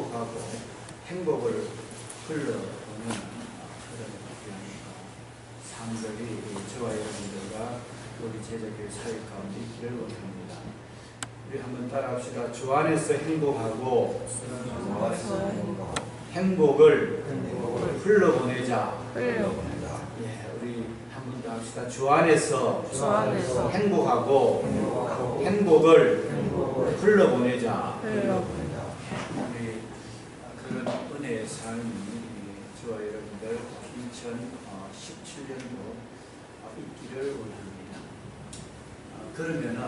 행복하고 행복을 흘러오는 그런 삶들이 저와 여러분들과 우리 제자교회 사역 가운데 있기를 원합니다. 우리 한번 따라합시다. 주 안에서 행복하고 행복을 흘러보내자. 우리 한 번 더 합시다. 주 안에서 행복하고 행복을 흘러보내자. 우리 그런 은혜의 삶이 저와 여러분들 2017년도 있기를 원합니다. 그러면은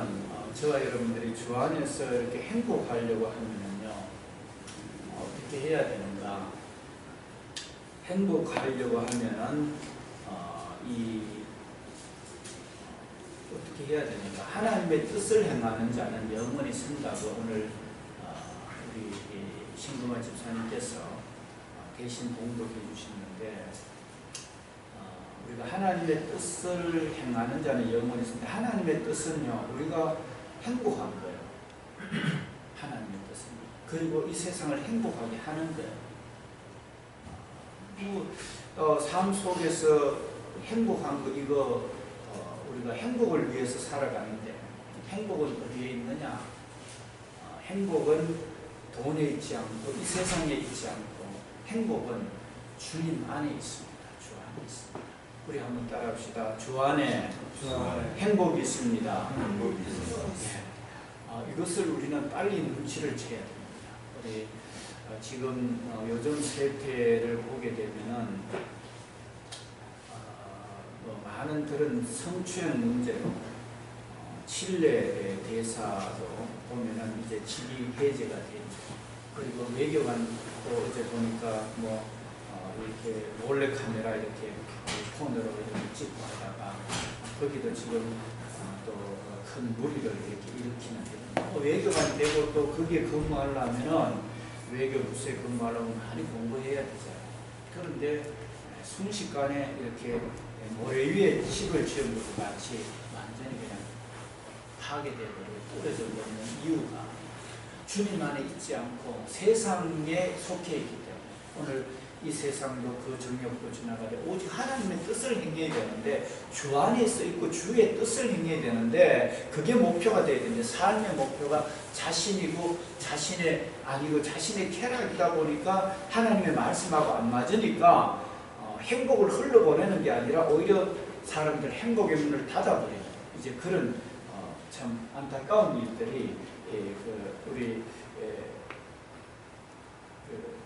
저와 여러분들이 주 안에서 이렇게 행복하려고 하면요 어떻게 해야 되는가? 행복하려고 하면은 어떻게 해야 되는가? 하나님의 뜻을 행하는 자는 영원히 산다고 오늘 우리 신금아 집사님께서 대신 봉독해 주시는데, 우리가 하나님의 뜻을 행하는 자는 영원히 산다. 하나님의 뜻은요, 우리가 행복한 거예요. 하나님의 뜻은. 그리고 이 세상을 행복하게 하는 거예요. 삶 속에서 행복한 거, 이거 우리가 행복을 위해서 살아가는데 행복은 어디에 있느냐? 행복은 돈에 있지 않고 이 세상에 있지 않고 행복은 주님 안에 있습니다. 주 안에 있습니다. 우리 한번 따라합시다. 주 안에 행복이 있습니다. 이것을 우리는 빨리 눈치를 채야 됩니다. 우리 지금 요즘 세태를 보게 되면은 많은 그런 성추행 문제로 칠레의 대사도 보면은 이제 직위 해제가 되죠. 그리고 외교관도 어제 보니까 이렇게 몰래 카메라 이렇게 폰으로 이렇게 찍고 하다가 거기도 지금 또 큰 무리를 이렇게 일으키는 외교관이 되고 또 거기에 근무하려면은 외교부서에 근무하려면 많이 공부해야 되잖아요. 그런데 순식간에 이렇게 모래 위에 칩을 지은 것 같이 완전히 그냥 파괴되고 떨어져 버리는 이유가 주님 안에 있지 않고 세상에 속해 있기 때문에, 오늘 이 세상도 그 정욕도 지나가되 오직 하나님의 뜻을 행해야 되는데, 주 안에 있고 주의 뜻을 행해야 되는데, 그게 목표가 되어야 되는데, 삶의 목표가 자신이고 자신의 아니고 자신의 쾌락이다 보니까 하나님의 말씀하고 안 맞으니까 행복을 흘러보내는 게 아니라 오히려 사람들 행복의 문을 닫아버리는 이제 그런 참 안타까운 일들이 우리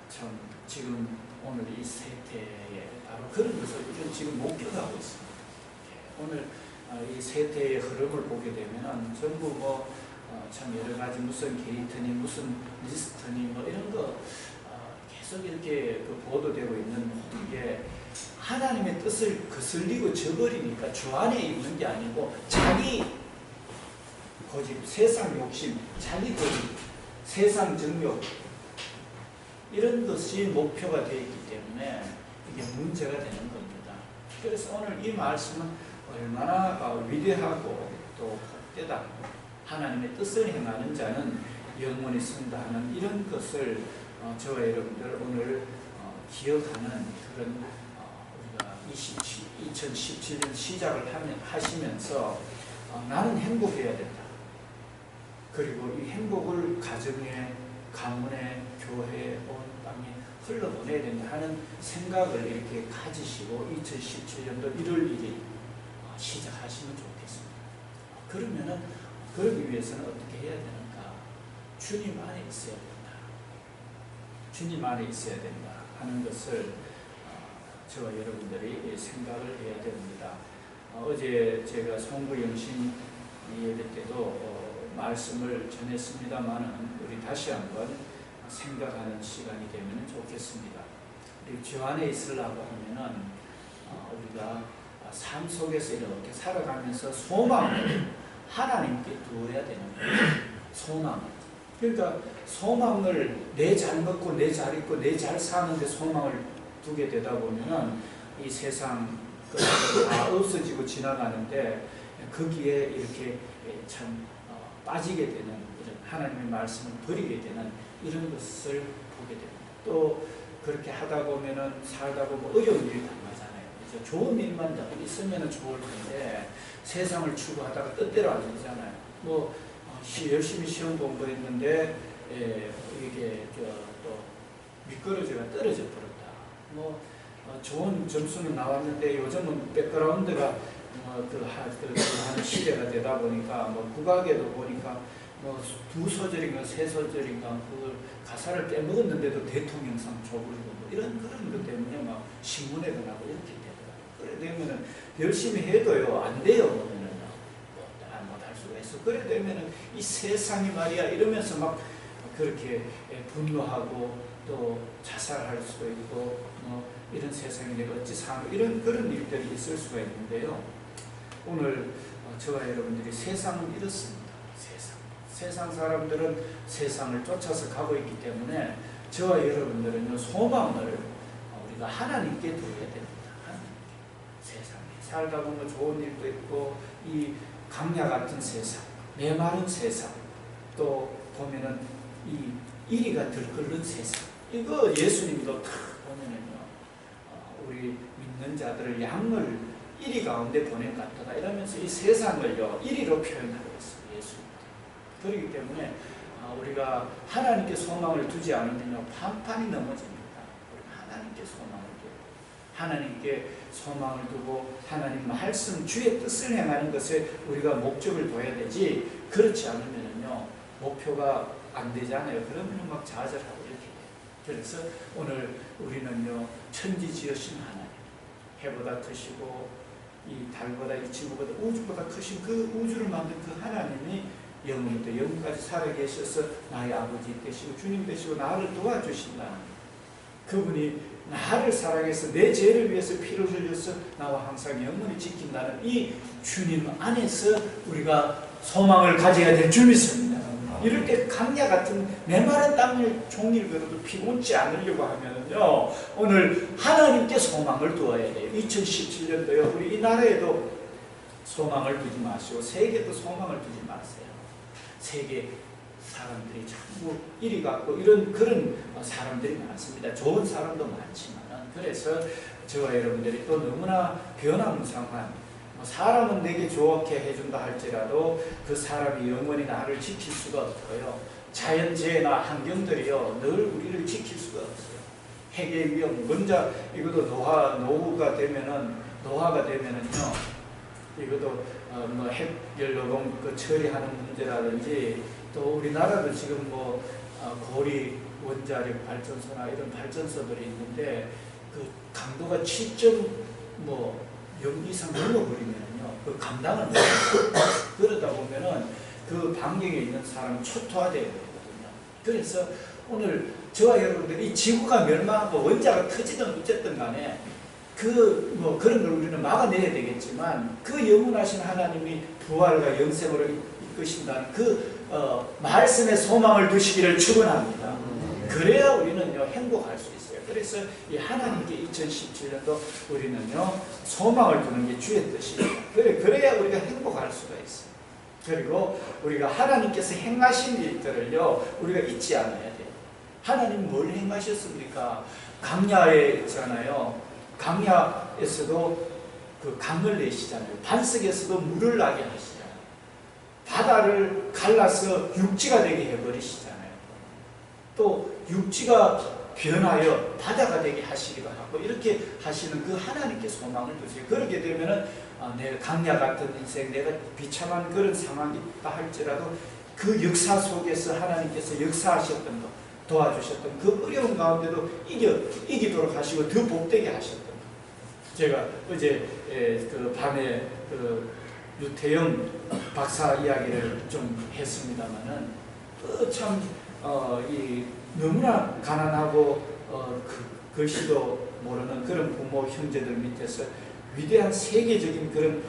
참 지금 오늘 이 세태에 바로 그런 것을 지금 목격하고 있습니다. 오늘 이 세태의 흐름을 보게 되면 전부 참 여러 가지 무슨 게이트니 무슨 리스트니 이런 거 계속 이렇게 보도되고 있는 모든 게 하나님의 뜻을 거슬리고 저버리니까 주 안에 있는 게 아니고 자기 고집, 세상 욕심, 자기 고집, 세상 정욕 이런 것이 목표가 되어 있기 때문에 이게 문제가 되는 겁니다. 그래서 오늘 이 말씀은 얼마나 위대하고 또 복되다, 하나님의 뜻을 행하는 자는 영원히 쓴다 하는 이런 것을 저와 여러분들 오늘 기억하는 그런 우리가 2017년 시작을 하시면서 나는 행복해야 된다. 그리고 이 행복을 가정에, 가문에, 교회에, 온 땅에 흘러보내야 된다 하는 생각을 이렇게 가지시고 2017년도 1월 1일 시작하시면 좋겠습니다. 그러면은 그러기 위해서는 어떻게 해야 되는가? 주님 안에 있어야 된다. 주님 안에 있어야 된다 하는 것을 저와 여러분들이 생각을 해야 됩니다. 어제 제가 송구영신 예배 때도 말씀을 전했습니다만은 우리 다시 한번 생각하는 시간이 되면 좋겠습니다. 우리 주 안에 있으려고 하면은 우리가 삶 속에서 이렇게 살아가면서 소망을 하나님께 두어야 되는 거예요. 소망을. 그러니까 소망을 내 잘 먹고 내 잘 입고 내 잘 사는데 소망을 두게 되다 보면은 이 세상 다 없어지고 지나가는데 거기에 이렇게 참 빠지게 되는, 이런 하나님의 말씀을 버리게 되는 이런 것을 보게 됩니다. 또 그렇게 하다 보면은 살다 보면 어려운 일이 당하잖아요. 그래서 좋은 일만 있으면 좋을 텐데 세상을 추구하다가 뜻대로 안 되잖아요. 뭐 열심히 시험 공부했는데 이게 또 미끄러지가 떨어져 버렸다. 뭐 좋은 점수는 나왔는데 요즘은 백그라운드가 하는 시대가 되다 보니까 뭐 국악에도 보니까 뭐 2소절인가 3소절인가 그 가사를 빼먹었는데도 대통령상 줘버리고 뭐 이런 그런 것 때문에 막 신문에도 나고 이렇게 되더라고요. 그래 되면은 열심히 해도요 안 돼요. 그러면은 못할 수가 있어. 그래 되면은 이 세상이 말이야 이러면서 막 그렇게 분노하고 또 자살할 수도 있고 뭐 이런 세상이 내가 어찌 사는 이런 그런 일들이 있을 수가 있는데요. 오늘 저와 여러분들이 세상은 이렇습니다. 세상 사람들은 세상을 쫓아서 가고 있기 때문에 저와 여러분들은 소망을 우리가 하나님께 두어야 됩니다. 세상에 살다 보면 좋은 일도 있고 이 강야 같은 세상, 메마른 세상, 또 보면은 이 이리가 들끓는 세상. 이거 예수님도 다 보면은요, 우리 믿는 자들을 양을 이리 가운데 보낸 것 같다 이러면서 이 세상을요 이리로 표현하고 있어요. 예수님. 그렇기 때문에 우리가 하나님께 소망을 두지 않으면 판판이 넘어집니다. 우리가 하나님께 소망을 두고 하나님께 소망을 두고 하나님 말씀 주의 뜻을 행하는 것에 우리가 목적을 둬야 되지 그렇지 않으면요 목표가 안 되잖아요. 그러면 막 좌절하고 이렇게 돼요. 그래서 오늘 우리는요 천지 지으신 하나님, 해보다 크시고 이 달보다 이 지구보다 우주보다 크신 그 우주를 만든 그 하나님이 영원부터 영원까지 살아계셔서 나의 아버지 되시고 주님 되시고 나를 도와주신다는 그분이 나를 사랑해서 내 죄를 위해서 피를 흘려서 나와 항상 영원히 지킨다는 이 주님 안에서 우리가 소망을 가져야 될 줄 믿습니다. 이럴 때 강야 같은 메마른 땅을 종일 걸어도 피곤치 않으려고 하면요 오늘 하나님께 소망을 두어야 돼요. 2017년도요 우리 이 나라에도 소망을 두지 마시고 세계도 소망을 두지 마세요. 세계 사람들이 자꾸 이리 갖고 이런 그런 사람들이 많습니다. 좋은 사람도 많지만 그래서 저와 여러분들이 또 너무나 변화무쌍한 사람은 내게 좋게 해준다 할지라도 그 사람이 영원히 나를 지킬 수가 없고요. 자연재해나 환경들이요 늘 우리를 지킬 수가 없어요. 핵의 위험, 먼저 이것도 노화가 되면은요 이것도 뭐 핵연료봉 그 처리하는 문제라든지 또 우리나라도 지금 뭐 고리 원자력 발전소나 이런 발전소들이 있는데 그 강도가 7.0 이상 넘어버리면요 그 감당을 못해요. 그러다 보면은 그 반경에 있는 사람은 초토화되어야 되거든요. 그래서 오늘 저와 여러분들이 이 지구가 멸망하고 원자가 터지든 어쨌든 간에 그런 걸 우리는 막아내야 되겠지만 그 영원하신 하나님이 부활과 영생으로 이끄신다는 말씀의 소망을 두시기를 축원합니다. 그래야 우리는요 행복할 수 있어요. 그래서 이 하나님께 2017년도 우리는요 소망을 두는 게 주의 뜻입니다. 그래야 우리가 행복할 수가 있어요. 그리고 우리가 하나님께서 행하신 일들을요 우리가 잊지 않아야 돼요. 하나님 뭘 행하셨습니까? 강야에 있잖아요. 강야에서도 그 강을 내시잖아요. 반석에서도 물을 나게 하시잖아요. 바다를 갈라서 육지가 되게 해버리시잖아요. 또 육지가 변하여 바다가 되게 하시기도 하고 이렇게 하시는 그 하나님께 소망을 두세요. 그렇게 되면은 내가 강야 같은 인생, 내가 비참한 그런 상황이 있다 할지라도 그 역사 속에서 하나님께서 역사하셨던 것, 도와주셨던 그 어려운 가운데도 이기도록 하시고 더 복되게 하셨던 것. 제가 어제 그 밤에 그 유태영 박사 이야기를 좀 했습니다만은 참 너무나 가난하고 글씨도 모르는 그런 부모 형제들 밑에서 위대한 세계적인 그런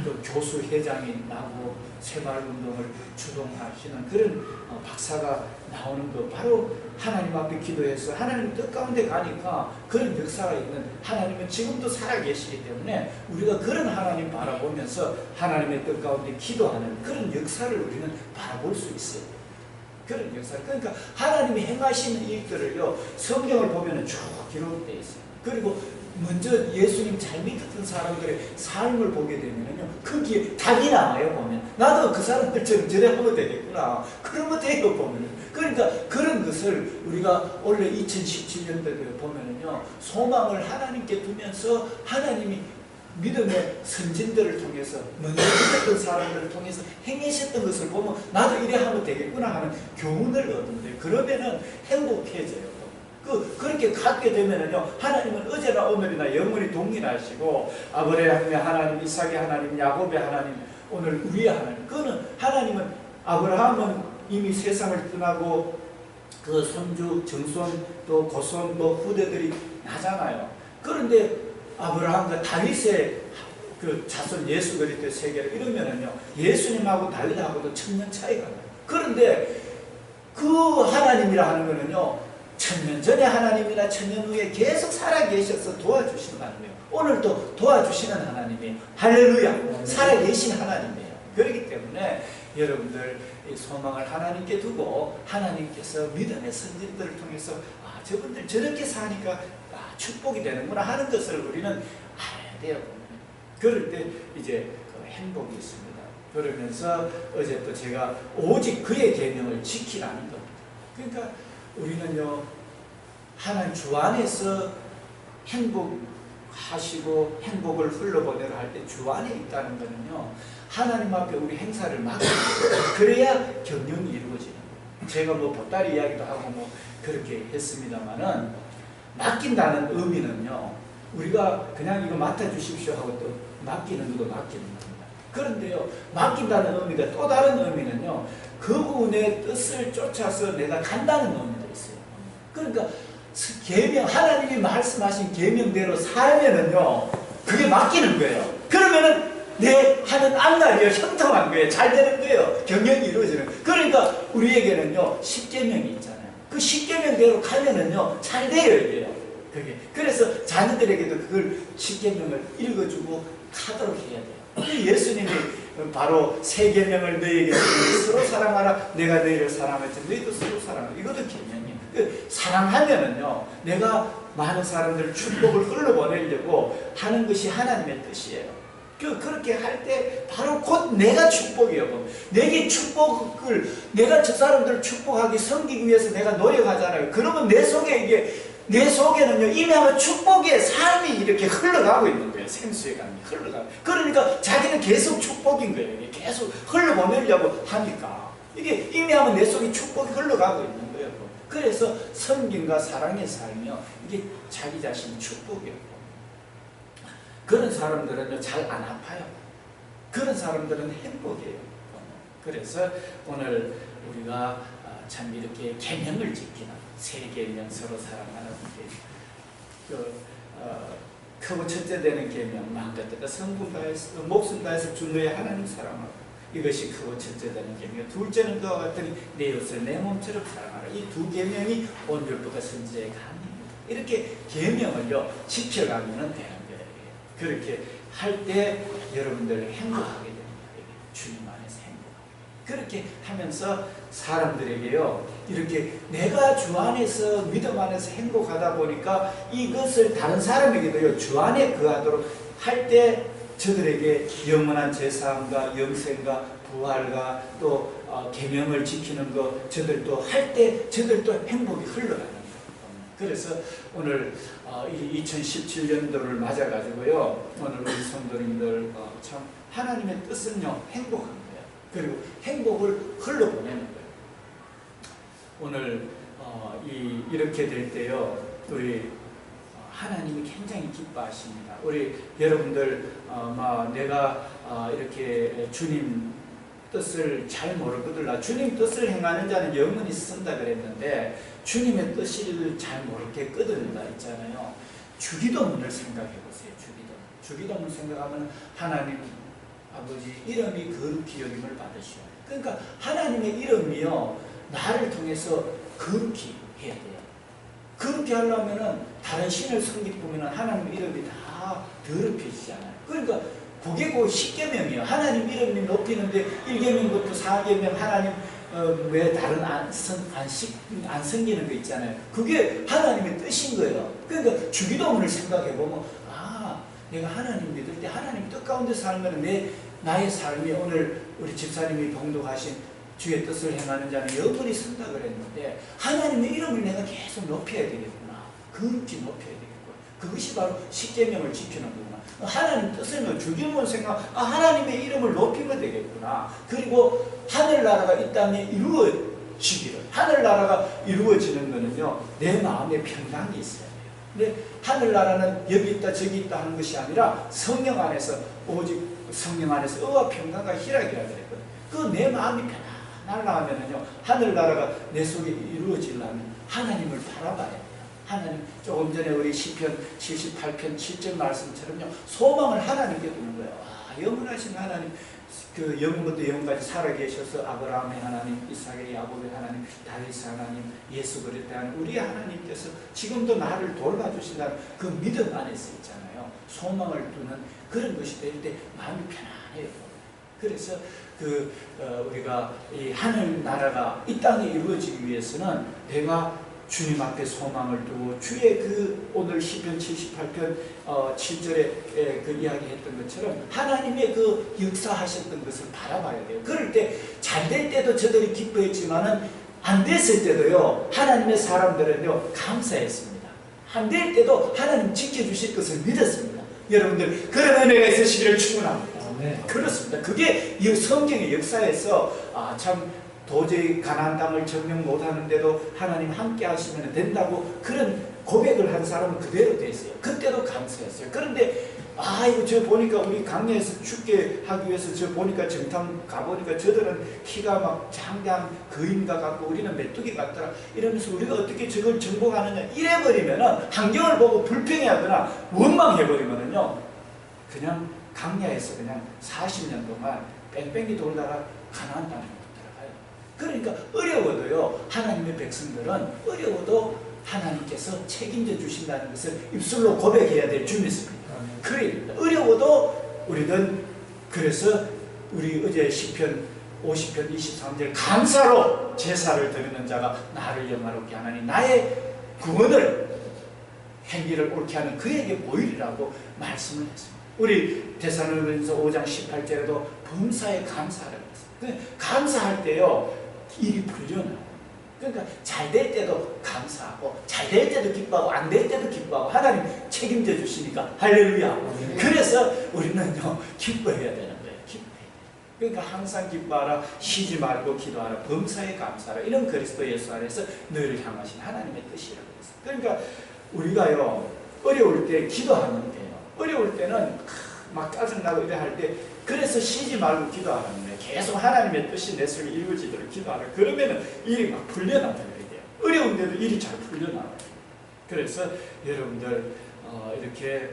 그 교수 회장이 나고 새마을운동을 주동하시는 그런 박사가 나오는 거 바로 하나님 앞에 기도해서 하나님 뜻 가운데 가니까 그런 역사가 있는 하나님은 지금도 살아계시기 때문에 우리가 그런 하나님 바라보면서 하나님의 뜻 가운데 기도하는 그런 역사를 우리는 바라볼 수 있어요. 그런 역사를. 그러니까 하나님이 행하시는 일들을요, 성경을 보면은 쭉 기록되어 있어요. 그리고 먼저 예수님 잘 믿었던 사람들의 삶을 보게 되면요, 거기에 답이 나와요. 보면 나도 그 사람들처럼 저래 하면 되겠구나. 그러면 돼요. 보면은. 그러니까 그런 것을 우리가 원래 2017년도에 보면은요, 소망을 하나님께 두면서 하나님이 믿음의 선진들을 통해서, 먼저 믿었던 사람들을 통해서 행하셨던 것을 보면 나도 이래 하면 되겠구나 하는 교훈을 얻는데, 그러면은 행복해져요. 그렇게 갖게 되면은요, 하나님은 어제나 오늘이나 영원히 동일하시고, 아브라함의 하나님, 이삭의 하나님, 야곱의 하나님, 오늘 우리의 하나님. 그거는 하나님은, 아브라함은 이미 세상을 떠나고 그 손주, 정손, 또 고손, 뭐 후대들이 나잖아요. 그런데 아브라함과 다윗의 그 자손 예수 그리스도 세계를 이러면은요, 예수님하고 다윗하고도 천년 차이가 나요. 그런데 그 하나님이라 하는 거는요, 천년 전의 하나님이나 천년 후에 계속 살아계셔서 도와주시는 하나님이에요. 오늘도 도와주시는 하나님이에요. 할렐루야. 살아계신 하나님이에요. 그렇기 때문에 여러분들 이 소망을 하나님께 두고, 하나님께서 믿음의 선진들을 통해서 저분들 저렇게 사니까 축복이 되는구나 하는 것을 우리는 알아야 돼요. 그럴 때 이제 그 행복이 있습니다. 그러면서 어제 또 제가 오직 그의 계명을 지키라는 겁니다. 그러니까 우리는요, 하나님 주 안에서 행복하시고 행복을 흘러보내라 할 때 주 안에 있다는 거는요, 하나님 앞에 우리 행사를 맡깁니다. 그래야 경영이 이루어지는 거예요. 제가 뭐 보따리 이야기도 하고 뭐 그렇게 했습니다만은, 맡긴다는 의미는요, 우리가 그냥 이거 맡아주십시오 하고 또 맡기는 것도 맡기는 겁니다. 그런데요, 맡긴다는 의미가 또 다른 의미는요, 그분의 뜻을 쫓아서 내가 간다는 의미도 있어요. 그러니까 계명, 하나님이 말씀하신 계명대로 살면은요, 그게 맡기는 거예요. 그러면은 내 하는 앞날이요, 형통한 거예요. 잘 되는 거예요. 경영이 이루어지는 거예요. 그러니까 우리에게는요, 십계명이 있잖아요. 그 십계명대로 가면은요, 잘 돼요, 이게요. 그게. 그래서 자녀들에게도 그걸 십계명을 읽어주고 가도록 해야 돼요. 예수님이 바로 세 계명을 너희에게 주니 서로 사랑하라. 내가 너희를 사랑했지 너희도 서로 사랑하라. 이것도 계명이에요. 사랑하면은요, 내가 많은 사람들을 축복을 흘러보내려고 하는 것이 하나님의 뜻이에요. 그렇게 할 때 바로 곧 내가 축복이에요. 내게 축복을, 내가 저 사람들을 축복하기, 섬기기 위해서 내가 노력하잖아요. 그러면 내 속에는요, 이미 아마 축복의 삶이 이렇게 흘러가고 있는 거예요. 생수의 강이 흘러가고. 그러니까 자기는 계속 축복인 거예요. 이게 계속 흘러보내려고 하니까. 이게 이미 아마 내 속에 축복이 흘러가고 있는 거예요. 그래서 섬김과 사랑의 삶이요, 이게 자기 자신이 축복이에요. 그런 사람들은요, 잘 안 아파요. 그런 사람들은 행복이에요. 그래서 오늘 우리가 참 이렇게 계명을 지키는, 세 계명, 서로 사랑하는 계명, 크고 첫째 되는 계명, 마음껏 성분 다해서 목숨 다해서 주 너의 하나님 사랑하고, 이것이 크고 첫째 되는 계명. 둘째는 그와 같으니 내 이웃을 내 몸처럼 사랑하라. 이 두 계명이 온 율법과 선지자의 강입니다. 이렇게 계명을요, 지켜가면 되는 거예요. 그렇게 할 때 여러분들 행복하게 됩니다. 주님 안에서 행복하게. 그렇게 하면서 사람들에게요, 이렇게 내가 주 안에서, 믿음 안에서 행복하다 보니까 이것을 다른 사람에게도요, 주 안에 거하도록 할 때 저들에게 영원한 제사함과 영생과 부활과 또 계명을 지키는 것, 저들도 할 때 저들도 행복이 흘러가는 거예요. 그래서 오늘 이 2017년도를 맞아가지고요, 오늘 우리 성도님들 참 하나님의 뜻은요, 행복한 거예요. 그리고 행복을 흘러보내는 거예요. 오늘 이렇게 될 때요, 우리 하나님이 굉장히 기뻐하십니다. 우리 여러분들 내가 이렇게 주님 뜻을 잘 모르거들라, 주님 뜻을 행하는 자는 영원히 쓴다 그랬는데, 주님의 뜻을 잘 모르겠거든요 있잖아요. 주기도문을 생각해 보세요. 주기도문 생각하면 하나님 아버지 이름이 거룩히 여김을 받으시오. 그러니까 하나님의 이름이요, 나를 통해서 거룩히 해야 돼요. 그렇게 하려면은 다른 신을 섬기면 하나님 이름이 다 더럽혀지잖아요. 그러니까 그게 그 10계명이에요. 하나님 이름을 높이는데 1계명부터 4계명 하나님 왜 다른 안 생기는 거 있잖아요. 그게 하나님의 뜻인 거예요. 그러니까 주기도문을 생각해 보면 내가 하나님 믿을 때 하나님 뜻 가운데 살면 나의 삶이 오늘 우리 집사님이 봉독하신 주의 뜻을 행하는 자는 영원히 산다 그랬는데 하나님의 이름을 내가 계속 높여야 되겠구나. 그렇게 높여야 되겠구나. 그것이 바로 십계명을 지키는 거구나. 하나님 뜻을 주기도문 생각, 하나님의 이름을 높이면 되겠구나. 그리고 하늘나라가 이 땅에 이루어지기를, 하늘나라가 이루어지는 거는요, 내 마음에 평강이 있어야 돼요. 근데 하늘나라는 여기 있다 저기 있다 하는 것이 아니라 성령 안에서, 오직 성령 안에서 의와 평강과 희락이라 그랬거든요. 그 내 마음이 편안하면은요, 하늘나라가 내 속에 이루어지려면 하나님을 바라봐야 돼요. 하나님, 조금 전에 우리 시편 78편 7절 말씀처럼요, 소망을 하나님께 두는 거예요. 영원하신 하나님, 그 영원부터 영원까지 살아계셔서 아브라함의 하나님, 이삭의 야곱의 하나님, 다윗의 하나님, 예수 그리스도의 하나님, 우리 하나님께서 지금도 나를 돌봐주신다는 그 믿음 안에서 있잖아요. 소망을 두는 그런 것이 될 때 마음이 편안해요. 그래서 우리가 이 하늘 나라가 이 땅에 이루어지기 위해서는 내가 주님 앞에 소망을 두고 주의 오늘 시편 78편 7절에 그 이야기했던 것처럼 하나님의 그 역사하셨던 것을 바라봐야 돼요. 그럴 때 잘 될 때도 저들이 기뻐했지만은 안 됐을 때도요, 하나님의 사람들은요 감사했습니다. 안 될 때도 하나님 지켜주실 것을 믿었습니다. 여러분들 그런 은혜가 있으시기를 축원합니다. 네. 그렇습니다. 그게 성경의 역사에서 참 도저히 가나안 땅을 점령 못하는데도 하나님 함께 하시면 된다고 그런 고백을 한 사람은 그대로 됐어요. 그때도 감사했어요. 그런데 이거 저 보니까 우리 강야에서 죽게 하기 위해서 저 보니까 정탐 가보니까 저들은 키가 막 장대한 거인과 같고 우리는 메뚜기 같더라 이러면서 우리가 어떻게 저걸 정복하느냐 이래버리면은 환경을 보고 불평해하거나 원망해버리면은요, 그냥 강야에서 그냥 40년 동안 뺑뺑이 돌다가 가나안 땅에 그러니까 어려워도요, 하나님의 백성들은 어려워도 하나님께서 책임져 주신다는 것을 입술로 고백해야 될 줄 믿습니다. 그래, 어려워도 우리는, 그래서 우리 어제 시편 50편 23절 감사로 제사를 드리는 자가 나를 영화롭게 하나니 나의 구원을 행위를 옳게 하는 그에게 보이리라고 말씀을 했습니다. 우리 데살로니가서 5장 18절에도 범사에 감사하라고 했습니다. 감사할 때요, 일이 풀려나요. 그러니까 잘 될 때도 감사하고 잘 될 때도 기뻐하고 안 될 때도 기뻐하고 하나님 책임져 주시니까 할렐루야. 그래서 우리는요 기뻐해야 되는 거예요. 기뻐해야 돼요. 그러니까 항상 기뻐하라, 쉬지 말고 기도하라, 범사에 감사하라, 이런 그리스도 예수 안에서 너희를 향하신 하나님의 뜻이라고 했어요. 그러니까 우리가요 어려울 때 기도하는 게요, 어려울 때는 막 짜증나고 이래 할 때 그래서 쉬지 말고 기도하라는 거예요. 계속 하나님의 뜻이 내 속에 이루어지도록 기도하라. 그러면은 일이 막 풀려나가야 돼요. 어려운데도 일이 잘 풀려나가요. 그래서 여러분들 이렇게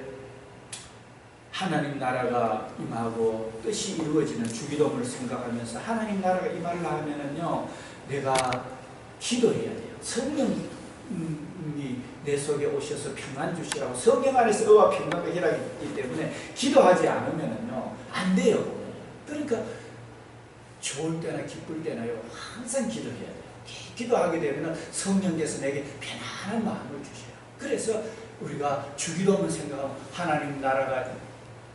하나님 나라가 임하고 뜻이 이루어지는 주기도문을 생각하면서 하나님 나라가 임하려 하면은요, 내가 기도해야 돼요. 성령이 내 속에 오셔서 평안 주시라고, 성령 안에서 의와 평강과 희락이 있기 때문에 기도하지 않으면은요 안 돼요. 그러니까 좋을 때나 기쁠 때나요 항상 기도해야 돼요. 기도하게 되면 성령께서 내게 편안한 마음을 주셔요. 그래서 우리가 주기도문 생각하면 하나님 나라가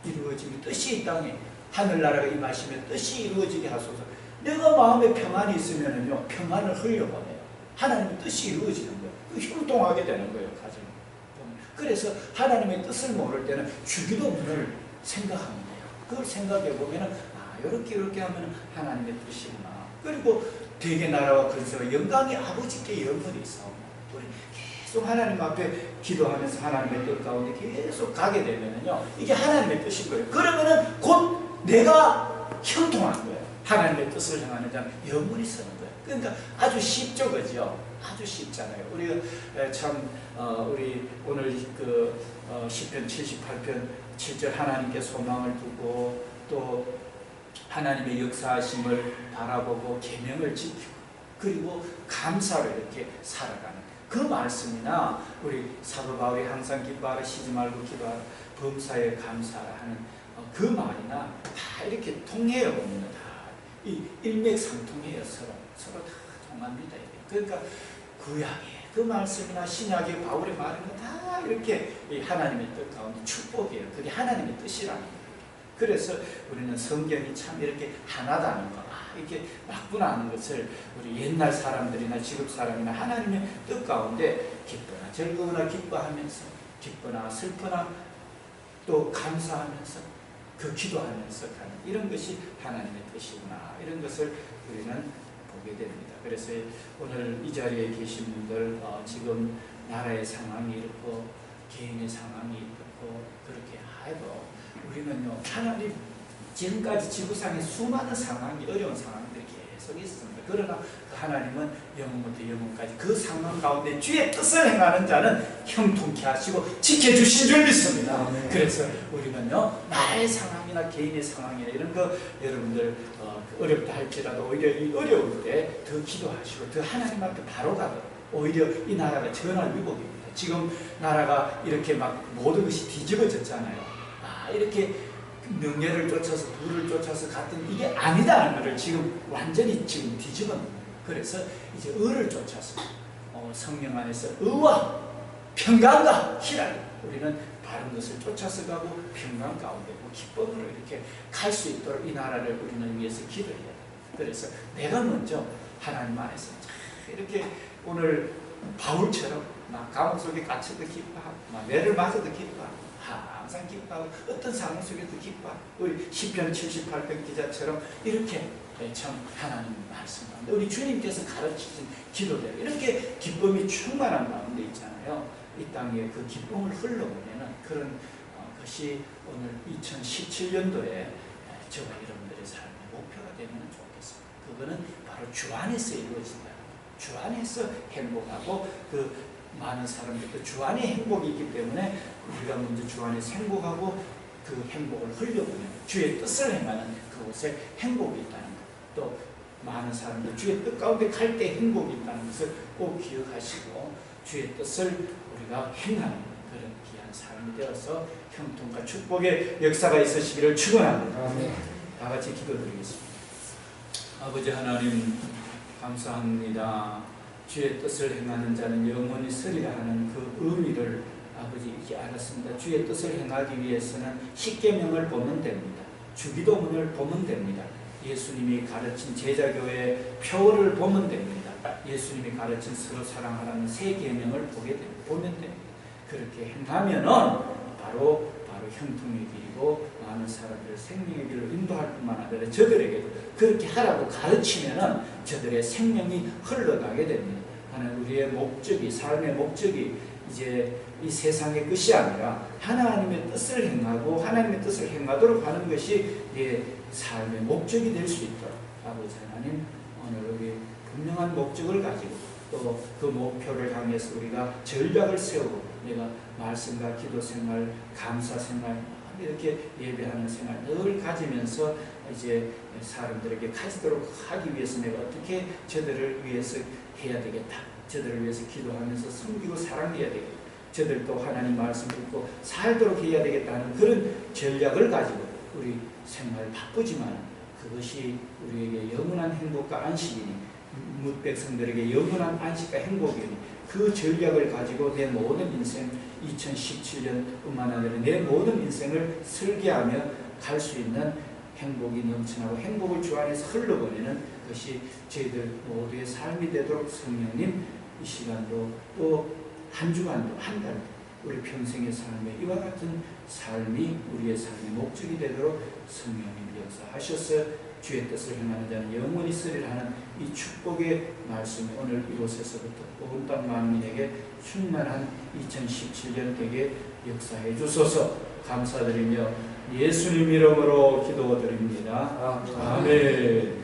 이루어지면 뜻이 이 땅에 하늘나라가 임하시면 뜻이 이루어지게 하소서. 내가 마음에 평안이 있으면은요 평안을 흘려보내요. 하나님의 뜻이 이루어지는 거예요. 형통하게 되는 거예요. 가정. 그래서 하나님의 뜻을 모를 때는 주기도문을 생각하면 돼요. 그걸 생각해 보면은 이렇게 하면 하나님의 뜻이구나. 그리고 대개 나라와 근세와 영광이 아버지께 영원히 있사오며, 우리 계속 하나님 앞에 기도하면서 하나님의 뜻 가운데 계속 가게 되면은요 이게 하나님의 뜻인 거예요. 그러면은 곧 내가 형통한 거예요. 하나님의 뜻을 향하는 자는 영원히 서는 거예요. 그러니까 아주 쉽죠, 그죠? 아주 쉽잖아요. 우리가 참 우리 오늘 시편 78편 7절 하나님께 소망을 두고 또 하나님의 역사하심을 바라보고 계명을 지키고 그리고 감사로 이렇게 살아가는 그 말씀이나 우리 사도 바울이 항상 기뻐하라, 쉬지 말고 기도하라, 범사에 감사하라 하는 그 말이나 다 이렇게 통해요. 보면 다 이 일맥상통해요. 서로. 서로 다 통합니다. 그러니까 구약의 그 말씀이나 신약의 바울의 말은 다 이렇게 하나님의 뜻 가운데 축복이에요. 그게 하나님의 뜻이라는 거예요. 그래서 우리는 성경이 참 이렇게 하나다는 거, 이렇게 맞구나 하는 것을 우리 옛날 사람들이나 지금 사람이나 하나님의 뜻 가운데 기쁘나 즐거우나 기뻐하면서, 기쁘나 슬프나 또 감사하면서, 그 기도하면서 가는 이런 것이 하나님의 뜻이구나, 이런 것을 우리는 보게 됩니다. 그래서 오늘 이 자리에 계신 분들, 지금 나라의 상황이 이렇고 개인의 상황이 이렇고 그렇게 해도 우리는요, 하나님, 지금까지 지구상에 수많은 상황이, 어려운 상황들이 계속 있습니다. 그러나 그 하나님은 영원부터 영원까지 그 상황 가운데 주의 뜻을 행하는 자는 형통케 하시고 지켜주신 줄 믿습니다. 그래서 우리는요, 나의 상황이나 개인의 상황이나 이런 거 여러분들 어렵다 할지라도 오히려 이 어려울 때 더 기도하시고 더 하나님 앞에 바로 가도록, 오히려 이 나라가 전화위복입니다. 지금 나라가 이렇게 막 모든 것이 뒤집어졌잖아요. 이렇게 명예를 쫓아서 부를 쫓아서 갔던 이게 아니다는 것을 지금 완전히 지금 뒤집어놓는 거예요. 그래서 이제 의를 쫓아서 성령 안에서 의와 평강과 희락, 우리는 바른 것을 쫓아서 가고 평강 가운데 기쁨으로 이렇게 갈 수 있도록 이 나라를 우리는 위해서 기도해야 돼요. 그래서 내가 먼저 하나님 안에서 이렇게 오늘 바울처럼 막 감옥 속에 갇혀도 기뻐하고 막 매를 맞아도 기뻐하고 항상 기뻐하고 어떤 상황 속에도 기뻐하고, 우리 시편 78편 기자처럼 이렇게 참 하나님 말씀 가운데 우리 주님께서 가르치신 기도대로 이렇게 기쁨이 충만한 가운데 있잖아요. 이 땅에 그 기쁨을 흘러보내는 그런 것이 오늘 2017년도에 저와 여러분들의 삶의 목표가 되면 좋겠습니다. 그거는 바로 주 안에서 이루어진다. 주 안에서 행복하고 그 많은 사람들도 주 안에 행복이 있기 때문에 우리가 먼저 주 안에서 행복하고 그 행복을 흘려보내는, 주의 뜻을 행하는 그곳에 행복이 있다는 것, 또 많은 사람들 주의 뜻 가운데 갈 때 행복이 있다는 것을 꼭 기억하시고 주의 뜻을 우리가 행하는 그런 귀한 삶이 되어서 형통과 축복의 역사가 있으시기를 축원합니다. 다 같이 기도드리겠습니다. 아버지 하나님, 감사합니다. 주의 뜻을 행하는 자는 영원히 서리라 하는 그 의미를 아버지 이렇게 알았습니다. 주의 뜻을 행하기 위해서는 십계명을 보면 됩니다. 주기도문을 보면 됩니다. 예수님이 가르친 제자교회의 표를 보면 됩니다. 예수님이 가르친 서로 사랑하라는 세 계명을 보면 됩니다. 그렇게 행하면은 바로 형통의 길이고 많은 사람들을 생명의 길로 인도할 뿐만 아니라 저들에게도 그렇게 하라고 가르치면은 저들의 생명이 흘러가게 됩니다. 하나님, 우리의 목적이, 삶의 목적이 이제 이 세상의 것이 아니라 하나님의 뜻을 행하고 하나님의 뜻을 행하도록 하는 것이 내 삶의 목적이 될 수 있도록 아버지 하나님, 오늘 우리 분명한 목적을 가지고 또 그 목표를 향해서 우리가 전략을 세우고 내가 말씀과 기도 생활, 감사 생활, 이렇게 예배하는 생활 늘 가지면서 이제 사람들에게 가지도록 하기 위해서 내가 어떻게 저들을 위해서 해야 되겠다. 저들을 위해서 기도하면서 섬기고 사랑해야 되겠다. 저들도 하나님 말씀 듣고 살도록 해야 되겠다는 그런 전략을 가지고 우리 생활 바쁘지만 그것이 우리에게 영원한 행복과 안식이니 뭇 백성들에게 영원한 안식과 행복이니 그 전략을 가지고 내 모든 인생 2017년뿐만 아니라 내 모든 인생을 설계하며 갈 수 있는 행복이 넘쳐나고 행복을 주 안에서 흘러보내는 것이 저희들 모두의 삶이 되도록 성령님 이 시간도 또 한 주간도 한 달도 우리 평생의 삶에 이와 같은 삶이 우리의 삶의 목적이 되도록 성령님 역사하셔서 주의 뜻을 행하는 자는 영원히 쓰리라 하는 이 축복의 말씀이 오늘 이곳에서부터 온 땅 만민에게 충만한 2017년 되게 역사해 주소서. 감사드리며 예수님 이름으로 기도드립니다. 아멘.